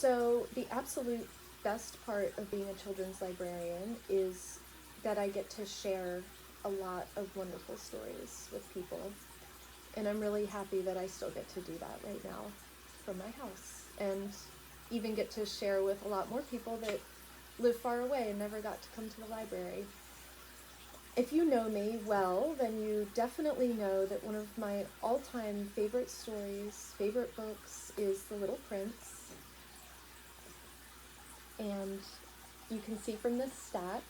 So the absolute best part of being a children's librarian is that I get to share a lot of wonderful stories with people. And I'm really happy that I still get to do that right now from my house. And even get to share with a lot more people that live far away and never got to come to the library. If you know me well, then you definitely know that one of my all-time favorite stories, favorite books, is The Little Prince. And you can see from this stack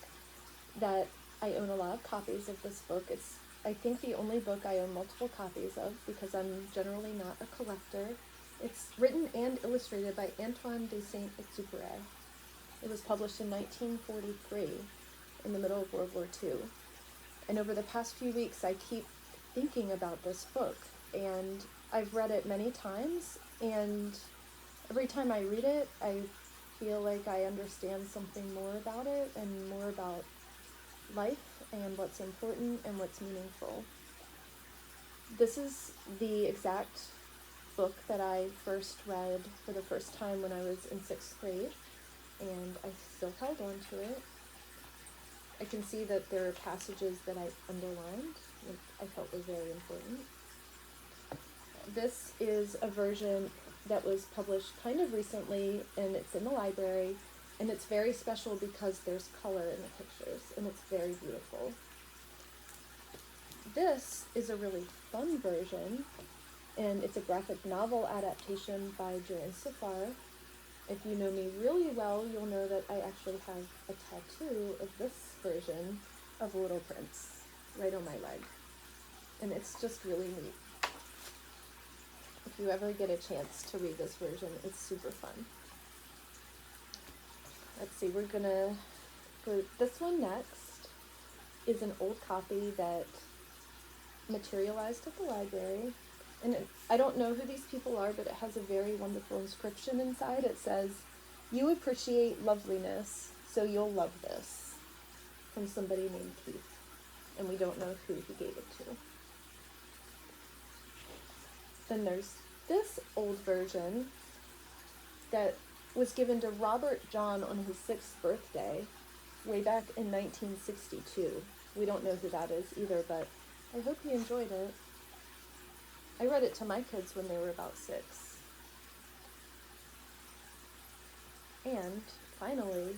that I own a lot of copies of this book. It's, I think, the only book I own multiple copies of because I'm generally not a collector. It's written and illustrated by Antoine de Saint-Exupéry. It was published in 1943 in the middle of World War II. And over the past few weeks, I keep thinking about this book, and I've read it many times, and every time I read it, I feel like I understand something more about it and more about life and what's important and what's meaningful. This is the exact book that I first read for the first time when I was in 6th grade, and I still held on to it. I can see that there are passages that I underlined, which I felt were very important. This is a version that was published kind of recently, and it's in the library, and it's very special because there's color in the pictures, and it's very beautiful. This is a really fun version, and it's a graphic novel adaptation by Joanne Safar. If you know me really well, you'll know that I actually have a tattoo of this version of Little Prince right on my leg. And it's just really neat. If you ever get a chance to read this version, it's super fun. Let's see, we're gonna go, this one next is an old copy that materialized at the library. And I don't know who these people are, but it has a very wonderful inscription inside. It says, "You appreciate loveliness, so you'll love this," from somebody named Keith. And we don't know who he gave it to. Then there's this old version that was given to Robert John on his 6th birthday way back in 1962. We don't know who that is either, but I hope he enjoyed it. I read it to my kids when they were about 6. And finally,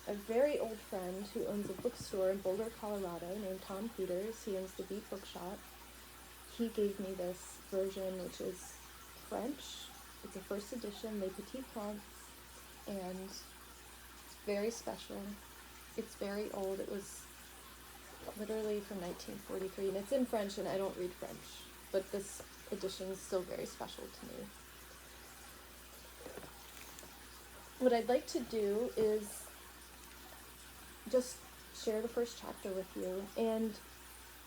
a very old friend who owns a bookstore in Boulder, Colorado, named Tom Peters. He owns the Beat Bookshop. He gave me this version, which is French. It's a first edition, Les Petits Contes, and it's very special. It's very old. It was literally from 1943, and it's in French, and I don't read French, but this edition is still very special to me. What I'd like to do is just share the first chapter with you, and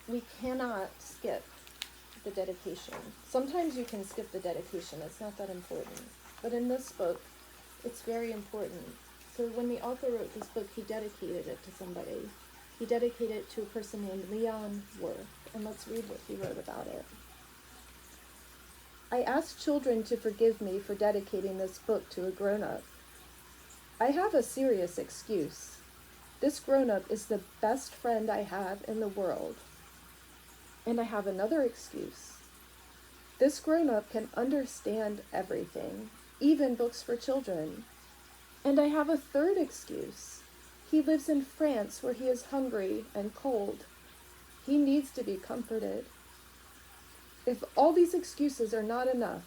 we cannot skip the dedication. Sometimes you can skip the dedication, it's not that important, but in this book, it's very important. So when the author wrote this book, he dedicated it to somebody. He dedicated it to a person named Leon Worth, and let's read what he wrote about it. I ask children to forgive me for dedicating this book to a grown-up. I have a serious excuse. This grown-up is the best friend I have in the world. And I have another excuse. This grown-up can understand everything, even books for children. And I have a third excuse. He lives in France where he is hungry and cold. He needs to be comforted. If all these excuses are not enough,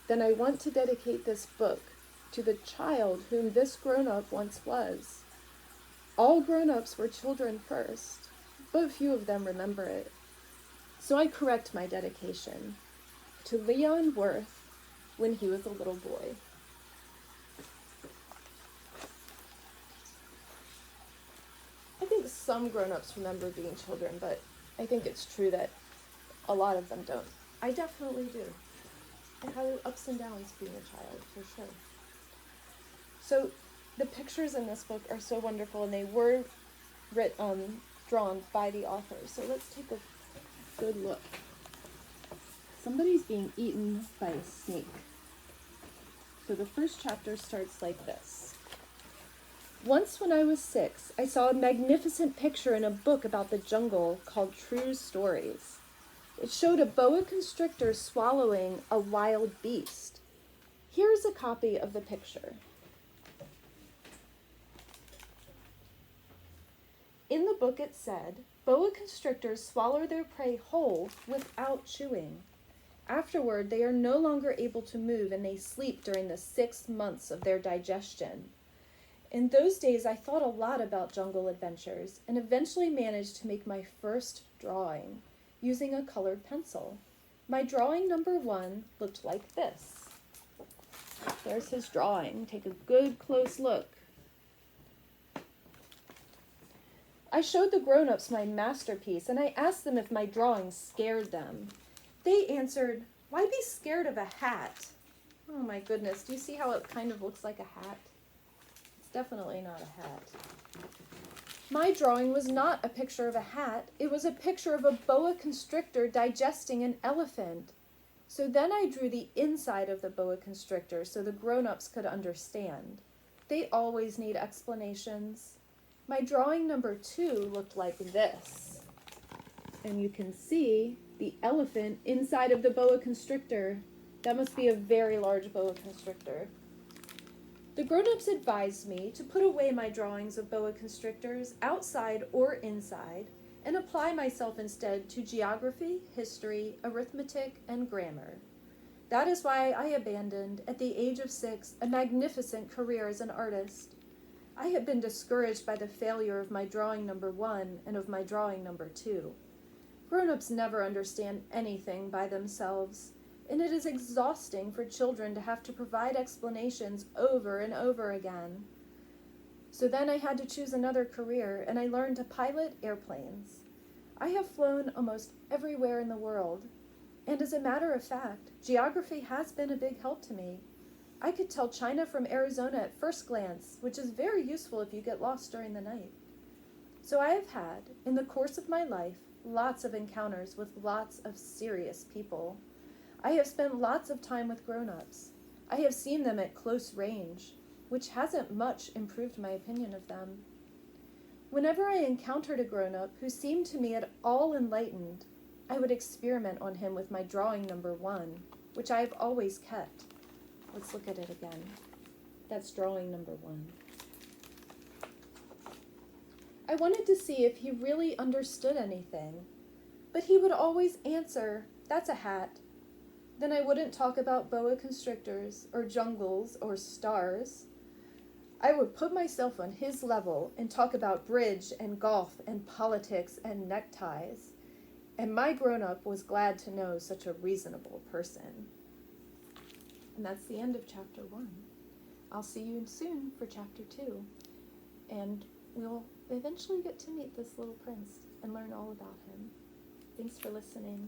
then I want to dedicate this book to the child whom this grown-up once was. All grown-ups were children first, but few of them remember it. So I correct my dedication to Leon Worth when he was a little boy. I think some grown-ups remember being children, but I think it's true that a lot of them don't. I definitely do. I had ups and downs being a child, for sure. So the pictures in this book are so wonderful, and they were drawn by the author. So let's take a good look. Somebody's being eaten by a snake. So the first chapter starts like this. Once when I was 6, I saw a magnificent picture in a book about the jungle called True Stories. It showed a boa constrictor swallowing a wild beast. Here's a copy of the picture. In the book it said, boa constrictors swallow their prey whole without chewing. Afterward, they are no longer able to move and they sleep during the 6 months of their digestion. In those days, I thought a lot about jungle adventures and eventually managed to make my first drawing using a colored pencil. My drawing number 1 looked like this. There's his drawing. Take a good close look. I showed the grown-ups my masterpiece and I asked them if my drawing scared them. They answered, "Why be scared of a hat?" Oh my goodness, do you see how it kind of looks like a hat? It's definitely not a hat. My drawing was not a picture of a hat. It was a picture of a boa constrictor digesting an elephant. So then I drew the inside of the boa constrictor so the grown-ups could understand. They always need explanations. My drawing number 2 looked like this. And you can see the elephant inside of the boa constrictor. That must be a very large boa constrictor. The grown-ups advised me to put away my drawings of boa constrictors outside or inside and apply myself instead to geography, history, arithmetic, and grammar. That is why I abandoned, at the age of 6, a magnificent career as an artist. I had been discouraged by the failure of my drawing number 1 and of my drawing number 2. Grown-ups never understand anything by themselves, and it is exhausting for children to have to provide explanations over and over again. So then I had to choose another career, and I learned to pilot airplanes. I have flown almost everywhere in the world, and as a matter of fact, geography has been a big help to me. I could tell China from Arizona at first glance, which is very useful if you get lost during the night. So I have had, in the course of my life, lots of encounters with lots of serious people. I have spent lots of time with grown-ups. I have seen them at close range, which hasn't much improved my opinion of them. Whenever I encountered a grown-up who seemed to me at all enlightened, I would experiment on him with my drawing number 1, which I have always kept. Let's look at it again. That's drawing number 1. I wanted to see if he really understood anything, but he would always answer, "That's a hat." Then I wouldn't talk about boa constrictors or jungles or stars. I would put myself on his level and talk about bridge and golf and politics and neckties. And my grown-up was glad to know such a reasonable person. And that's the end of chapter 1. I'll see you soon for chapter 2. And we'll eventually get to meet this little prince and learn all about him. Thanks for listening.